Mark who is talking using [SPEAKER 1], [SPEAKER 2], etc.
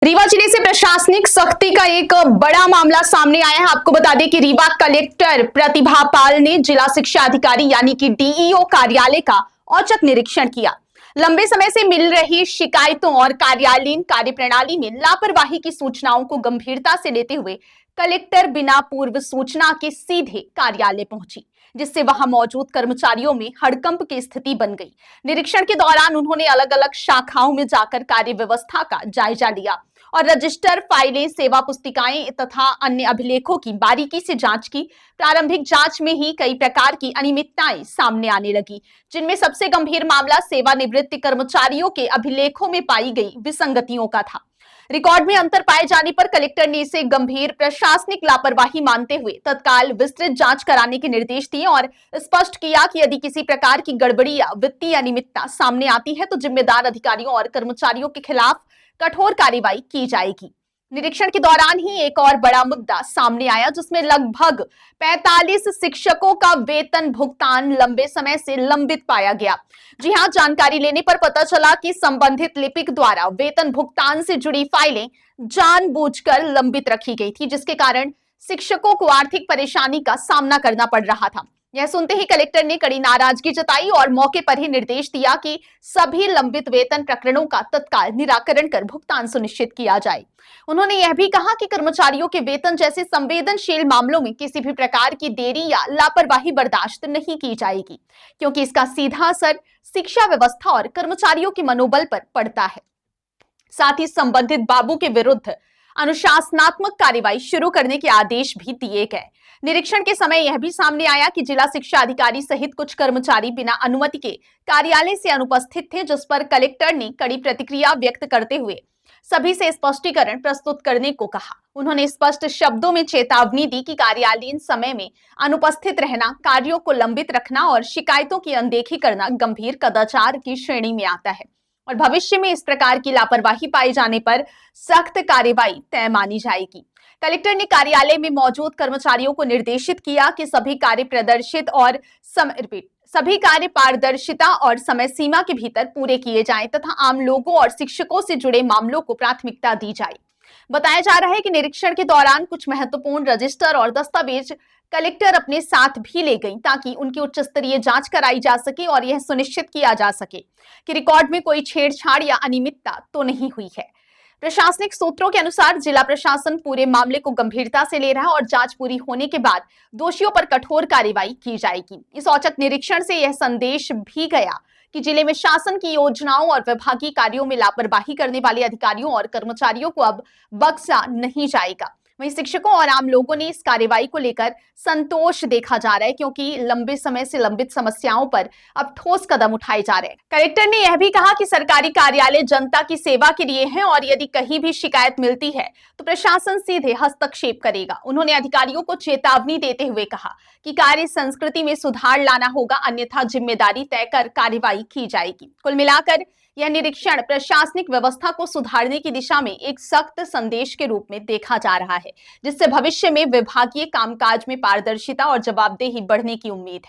[SPEAKER 1] रीवा जिले से प्रशासनिक सख्ती का एक बड़ा मामला सामने आया है। आपको बता दें कि रीवा कलेक्टर प्रतिभा पाल ने जिला शिक्षा अधिकारी यानी कि डीईओ कार्यालय का औचक निरीक्षण किया। लंबे समय से मिल रही शिकायतों और कार्यालयीन कार्यप्रणाली में लापरवाही की सूचनाओं को गंभीरता से लेते हुए कलेक्टर बिना पूर्व सूचना के सीधे कार्यालय पहुंची, जिससे वहां मौजूद कर्मचारियों में हड़कंप की स्थिति बन गई। निरीक्षण के दौरान उन्होंने अलग अलग शाखाओं में जाकर कार्य व्यवस्था का जायजा लिया और रजिस्टर, फाइलें, सेवा पुस्तिकाएं तथा अन्य अभिलेखों की बारीकी से जांच की। प्रारंभिक जांच में ही कई प्रकार की अनियमितताएं सामने आने लगी, जिनमें सबसे गंभीर मामला सेवानिवृत्त कर्मचारियों के अभिलेखों में पाई गई विसंगतियों का था। रिकॉर्ड में अंतर पाए जाने पर कलेक्टर ने इसे गंभीर प्रशासनिक लापरवाही मानते हुए तत्काल विस्तृत जांच कराने के निर्देश दिए और स्पष्ट किया कि यदि किसी प्रकार की गड़बड़ी या वित्तीय अनियमितता सामने आती है तो जिम्मेदार अधिकारियों और कर्मचारियों के खिलाफ कठोर कार्रवाई की जाएगी। निरीक्षण के दौरान ही एक और बड़ा मुद्दा सामने आया, जिसमें लगभग 45 शिक्षकों का वेतन भुगतान लंबे समय से लंबित पाया गया। जी हां, जानकारी लेने पर पता चला कि संबंधित लिपिक द्वारा वेतन भुगतान से जुड़ी फाइलें जानबूझकर लंबित रखी गई थी, जिसके कारण शिक्षकों को आर्थिक परेशानी का सामना करना पड़ रहा था। यह सुनते ही कलेक्टर ने कड़ी नाराजगी जताई और मौके पर ही निर्देश दिया कि सभी लंबित वेतन प्रकरणों का तत्काल निराकरण कर भुगतान सुनिश्चित किया जाए। उन्होंने यह भी कहा कि कर्मचारियों के वेतन जैसे संवेदनशील मामलों में किसी भी प्रकार की देरी या लापरवाही बर्दाश्त नहीं की जाएगी, क्योंकि इसका सीधा असर शिक्षा व्यवस्था और कर्मचारियों के मनोबल पर पड़ता है। साथ ही संबंधित बाबू के विरुद्ध अनुशासनात्मक कार्रवाई शुरू करने के आदेश भी दिए गए। निरीक्षण के समय यह भी सामने आया कि जिला शिक्षा अधिकारी सहित कुछ कर्मचारी बिना अनुमति के कार्यालय से अनुपस्थित थे, जिस पर कलेक्टर ने कड़ी प्रतिक्रिया व्यक्त करते हुए सभी से स्पष्टीकरण प्रस्तुत करने को कहा। उन्होंने स्पष्ट शब्दों में चेतावनी दी कि कार्यालयीन समय में अनुपस्थित रहना, कार्यों को लंबित रखना और शिकायतों की अनदेखी करना गंभीर कदाचार की श्रेणी में आता है और भविष्य में इस प्रकार की लापरवाही पाए जाने पर सख्त कार्रवाई तय मानी जाएगी। कलेक्टर ने कार्यालय में मौजूद कर्मचारियों को निर्देशित किया कि सभी कार्य पारदर्शिता और समय सीमा के भीतर पूरे किए जाएं तथा आम लोगों और शिक्षकों से जुड़े मामलों को प्राथमिकता दी जाए। बताया जा रहा है कि निरीक्षण के दौरान कुछ महत्वपूर्ण रजिस्टर और दस्तावेज कलेक्टर अपने साथ भी ले गईं, ताकि उनकी उच्च स्तरीय जांच कराई जा सके और यह सुनिश्चित किया जा सके कि रिकॉर्ड में कोई छेड़छाड़ या अनियमितता तो नहीं हुई है। प्रशासनिक सूत्रों के अनुसार जिला प्रशासन पूरे मामले को गंभीरता से ले रहा है और जांच पूरी होने के बाद दोषियों पर कठोर कार्रवाई की जाएगी। इस औचक निरीक्षण से यह संदेश भी गया कि जिले में शासन की योजनाओं और विभागीय कार्यों में लापरवाही करने वाले अधिकारियों और कर्मचारियों को अब बख्शा नहीं जाएगा। वहीं शिक्षकों और आम लोगों ने इस कार्रवाई को लेकर संतोष देखा जा रहा है, क्योंकि लंबे समय से लंबित समस्याओं पर अब ठोस कदम उठाए जा रहे हैं। कलेक्टर ने यह भी कहा कि सरकारी कार्यालय जनता की सेवा के लिए हैं और यदि कहीं भी शिकायत मिलती है तो प्रशासन सीधे हस्तक्षेप करेगा। उन्होंने अधिकारियों को चेतावनी देते हुए कहा कि कार्य संस्कृति में सुधार लाना होगा, अन्यथा जिम्मेदारी तय कर कार्रवाई की जाएगी। कुल मिलाकर यह निरीक्षण प्रशासनिक व्यवस्था को सुधारने की दिशा में एक सख्त संदेश के रूप में देखा जा रहा है, जिससे भविष्य में विभागीय कामकाज में पारदर्शिता और जवाबदेही बढ़ने की उम्मीद है।